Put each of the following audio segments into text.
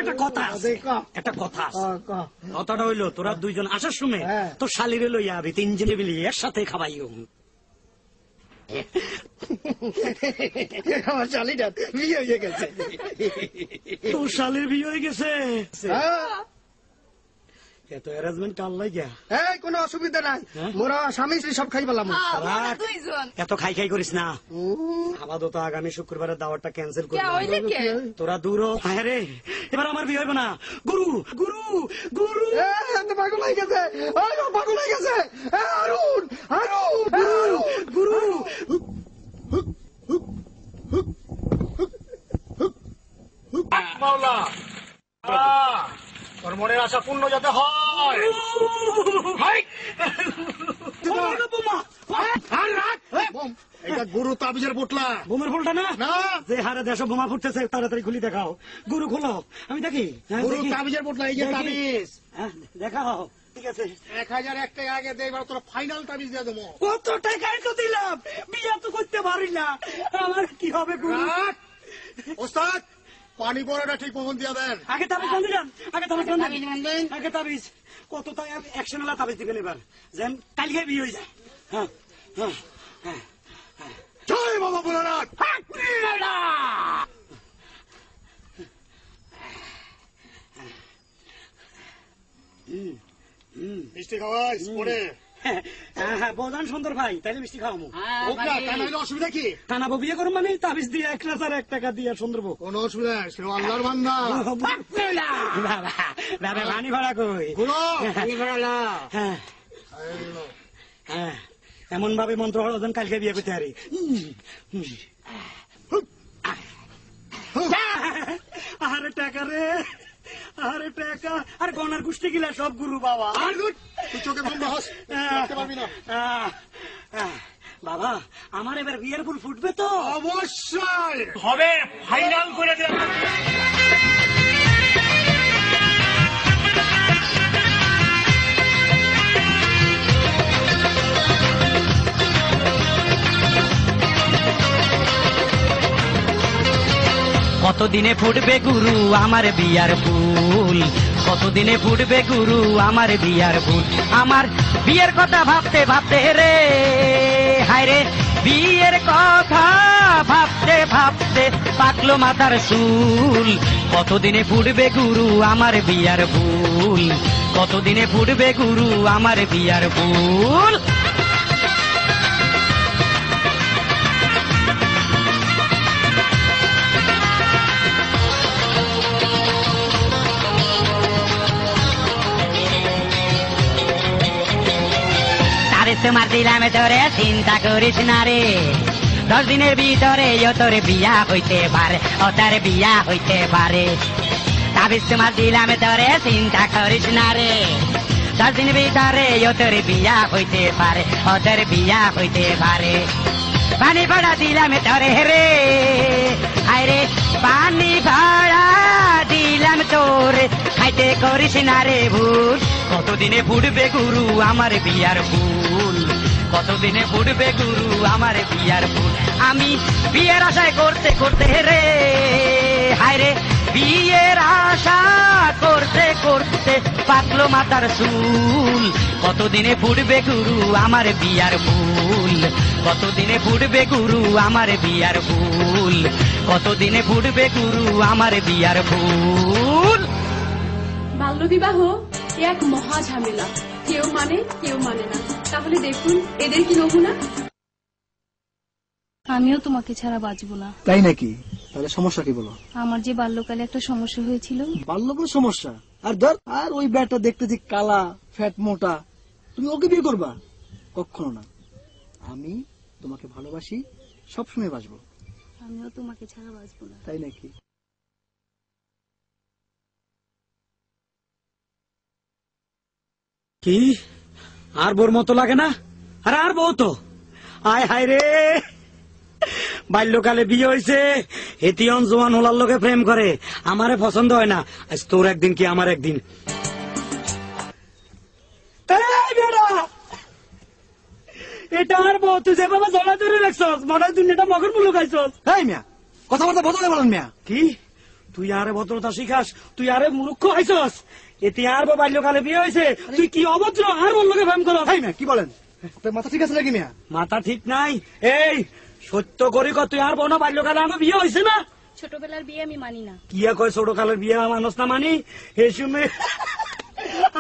একটা কথা আছে, একটা কথা আছে। কথাটা হইলো তোরা দুইজন আসার সময় তোর শালিরে লইয়া আবি, তিনজনে মিলি একসাথে খাবাইও। আমার শালিটা বিয়ে হয়ে গেছে। তোর শালির বিয়ে হয়ে গেছে? এত অ্যারেঞ্জমেন্ট কাল লাগিয়া? এই কোনো অসুবিধা নাই, মোরা স্বামী স্ত্রী সব খাই পেলাম। এত খাই খাই করিস না, আপাতত আগামী শুক্রবারের দাওয়াতটা ক্যান্সেল করি। তোরা দূর হ্যাঁ রে, এবার আমার বিয়ে হইব না। গুরু গুরু গুরু পাগল হয়ে গেছে, পাগল হয়ে গেছে। হারুন হারুন গুরু মাওলা, তোর মনের আশা পূর্ণ যাতে হয়। এটা গুরু তাবিজের পোটলা। বোমের ফুলটা না, যে হারে দেশ বোমা ফুটতেছে, তাড়াতাড়ি খুলি দেখাও। গুরু খোলো, আমি দেখি। গুরু তাবিজের পোটলা, এই যে তাবিজ দেখাও। ঠিক আছে, 1001 টাকা আগে দে, এবার তোর ফাইনাল তাবিজ দিয়ে দেবো। কত টাকায় তো দিলাম, বিয়ে তো করতে পারি না, আমার কি হবে গুরু? ওস্তাদ, পানি পড়াটা ঠিক মতন দিয়ে দেন। আগে তাবিজ বান্ধিলাম, আগে তাবিজ বান্ধিলেন, আগে তাবিজ। কত তাই একশনেলা তাবিজ দিবেন এবার, যেন কালকে বিয়ে হয়ে যায়। হ্যাঁ হ্যাঁ হ্যাঁ। জয় বাবা ভোলানাথ। মিষ্টি খাওয়াই পরে। বোঝান সুন্দর ভাই, তাইলে মিষ্টি খাওয়াবো। অসুবিধা কি? টানাবো বিয়ে করবো মানে তাবিজ দিয়ে 1,001 টাকা দিয়ে সুন্দর। কোন অসুবিধা নেই, সে আল্লাহর বান্দা। বাবা পানি ভাড়া কই? হ্যাঁ হ্যাঁ, এমন ভাবে মন্ত্র হলজন কালকে বিয়ে করতে পারি। আরে টাকা রে, আরে টাকা, আর গনার গোষ্ঠী গিলা সব গুরু বাবা। তুই চোখে বন্ধ হস, পারবি না। বাবা আমার এবার বিয়ের ফুল ফুটবে তো? অবশ্যই হবে, ফাইনাল করে দিলাম। কতদিনে ফুটবে গুরু আমার বিয়ার ফুল, কতদিনে ফুটবে গুরু আমার বিয়ার ফুল। আমার বিয়ের কথা ভাবতে ভাবতে রে, হায় রে বিয়ের কথা ভাবতে ভাবতে পাকলো মাথার চুল। কতদিনে ফুটবে গুরু আমার বিয়ার ফুল, কতদিনে ফুটবে গুরু আমার বিয়ার ফুল। তোমার দিলাম তোরে, চিন্তা করিস না রে, 10 দিনের ভিতরে তোর বিয়া হইতে পারে, ও তার বিয়া হইতে পারে। তাবিজ তোমার দিলাম তোরে, চিন্তা করিস না রে, 10 দিনের ভিতরে তোর বিয়া হইতে পারে, ও তার বিয়া হইতে পারে। পানি ভাড়া দিলাম তোরে রে, হায় রে পানি ভাড়া দিলাম তোরে, খাইতে করিস না রে ভুল। কতদিনে ফুটবে গুরু আমার বিয়ার ফুল, কতদিনে ফুটবে গুরু আমার বিয়ার ফুল। আমি বিয়ের আশায় করতে করতে রে, হায় রে বিয়ের আশা করতে করতে পাকলো মাথার চুল। কতদিনে ফুটবে গুরু আমার বিয়ার ফুল, কতদিনে ফুটবে গুরু আমার বিয়ার ফুল, কতদিনে ফুটবে গুরু আমার বিয়ার ফুল। বাল্যবিবাহ এক মহা ঝামেলা, কেউ মানে কেউ মানে না। তাহলে দেখুন এদের কি নমুনা। আমিও তোমাকে ছাড়া বাঁচবো না। তাই নাকি? তাহলে সমস্যা কি বলো? আমার যে বাল্যকালে একটা সমস্যা হয়েছিল। বাল্যকাল সমস্যা? আর ধর, আর ওই ব্যাটা দেখতে যে কালা ফ্যাট মোটা, তুমি ওকে বিয়ে করবা? কখনো না। আমি তোমাকে ভালোবাসি, সবসময় বাঁচবো। আমিও তোমাকে ছাড়া বাঁচবো না। তাই নাকি? কি আর বোর মতো লাগে না? আরে আর বউ তো, আয় হায় রে, বাল্যকালে বিয়ে হয়েছে, হেতিয়ান জোয়ান হোলার লোকে প্রেম করে, আমারে পছন্দ হয় না। আজ তোর একদিন কি আমার একদিন। এটা আর বউ, তুই যেভাবে জলা ধরে রাখছস, মনে হয় দুনিয়াটা মগর মুলুক আইছস। এই মিয়া, কথাবার্তা বদলে বলেন মিয়া। কি তুই আরে ভদ্রতা শিখাস, তুই আরে মূর্খ হয়েছস। এতে আর বাল্যকালে বিয়ে হয়েছে, তুই কি অভদ্র আর ওর লোকে প্রেম করো? ভাই মিয়া কি বলেন? আপনার মাথা ঠিক আছে নাকি মিয়া? মাথা ঠিক নাই। এই সত্য করি ক, তুই আর বোনা বাল্যকালে আমার বিয়ে হয়েছে না? ছোটবেলার বিয়ে আমি মানি না। কি কয় ছোট কালের বিয়ে মানুষ না মানি? এই শুনে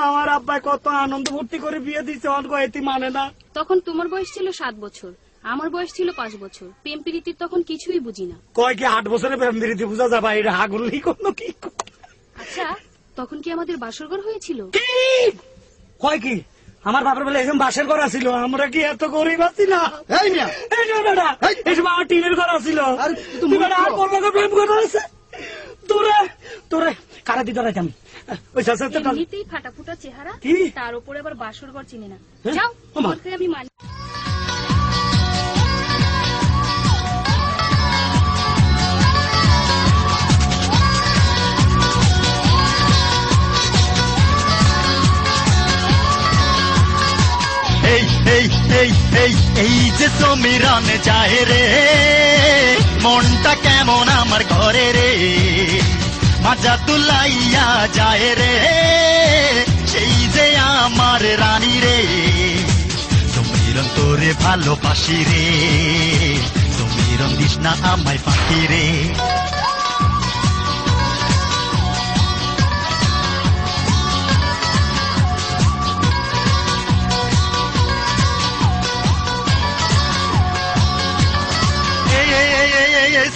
আমার আব্বা কত আনন্দ ভর্তি করে বিয়ে দিচ্ছে, অন কয়েতি মানে না। তখন তোমার বয়স ছিল 7 বছর, আমার বয়স ছিল 5 বছর। প্রেম প্রীতির তখন কিছুই বুঝি না। কয় কি 8 বছরে প্রেম প্রীতি বুঝা যাবা? এটা হাগুলি কোনো কি? আচ্ছা, তখন কি আমাদের বাসরঘর হয়েছিল? কি কয় কি? আমার বাপের বেলা এরকম বাসের ঘর ছিল, আমরা কি এত গরিব আছি না? এই মিয়া এই যে বেটা, এসব আমার টিনের ঘর ছিল। আরে তুই তুই বেটা আর বড় লোকের প্রেম করে আছে। তোরে তোরে কারা দিতে রাখি আমি ওই সাথে এমনিতেই ফাটাফুটা চেহারা, কি? তার উপরে আবার বাসরঘর চিনি না। হ্যাঁ? যাও, ও মা। তোমাকে আমি মানি। এই এই এই এই এই যে সমীরণ যায় রে, মনটা কেমন আমার ঘরে রে, মাজা তুলাইয়া যায় রে, সেই যে আমার রানী রে। সমীরণ তোরে ভালোবাসি রে, সমীরণ দিস না আমায় ফাঁকি রে।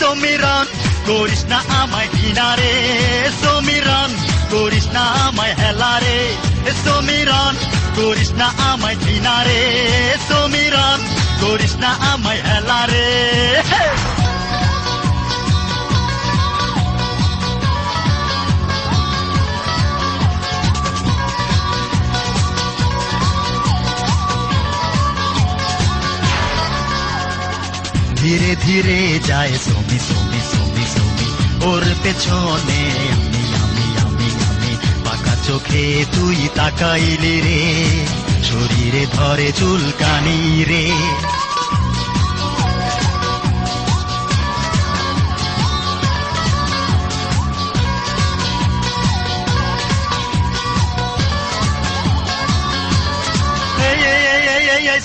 সমীরণ করিস না আমায় ঘৃণারে, সমীরণ করিস না আমায় হেলারে, সমীরণ করিস না আমায় ঘৃণারে, সমীরণ করিস না আমায় হেলারে। ধীরে ধীরে যায় সমি সমি সমি সমি, ওর পেছনে আমি আমি আমি আমি, পাকা চোখে তুই তাকাইলি রে, শরীরে ধরে চুলকানি রে।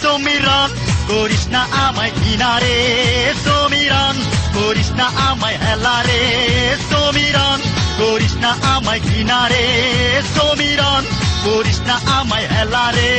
সমীরণ করিস না আমায় ঘৃণারে, সমীরণ করিস না আমায় হেলারে, সমীরণ করিস না আমায় ঘৃণারে, সমীরণ করিস না আমায় হেলারে।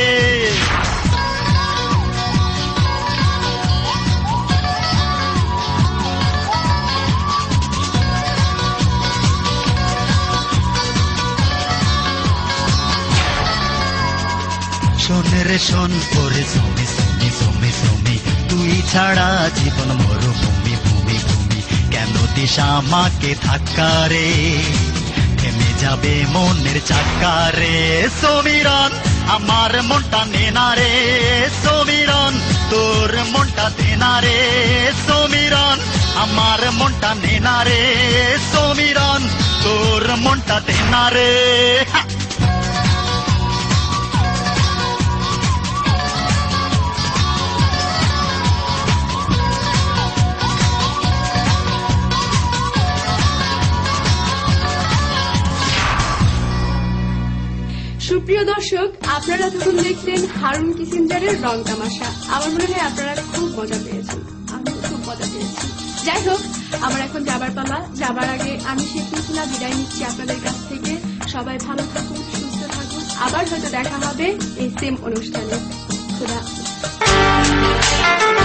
শোন রে শোন ওরে সমি সমি সমি সমি, তুই ছাড়া জীবন মরুভূমি ভূমি ভূমি, কেন দিস আমাকে ধাক্কা রে, থেমে যাবে মনের চাক্কা রে। সমীরণ আমার মনটা নেনা রে, সমীরণ তোর মনটা দেনা রে, সমীরণ আমার মনটা নেনা রে, সমীরণ তোর মনটা দেনা রে। সুপ্রিয় দর্শক, আপনারা তখন দেখলেন হারুন কিসিঞ্জারের রং তামাশা। আমার মনে হয় আপনারা খুব মজা পেয়েছেন, আমি খুব মজা পেয়েছি। যাই হোক, আমার এখন যাবার পালা। যাবার আগে আমি শিবনা বিদায় নিচ্ছি আপনাদের কাছ থেকে। সবাই ভালো থাকুন, সুস্থ থাকুন, আবার হয়তো দেখা হবে এই সেম অনুষ্ঠানে। খোদা হাফেজ।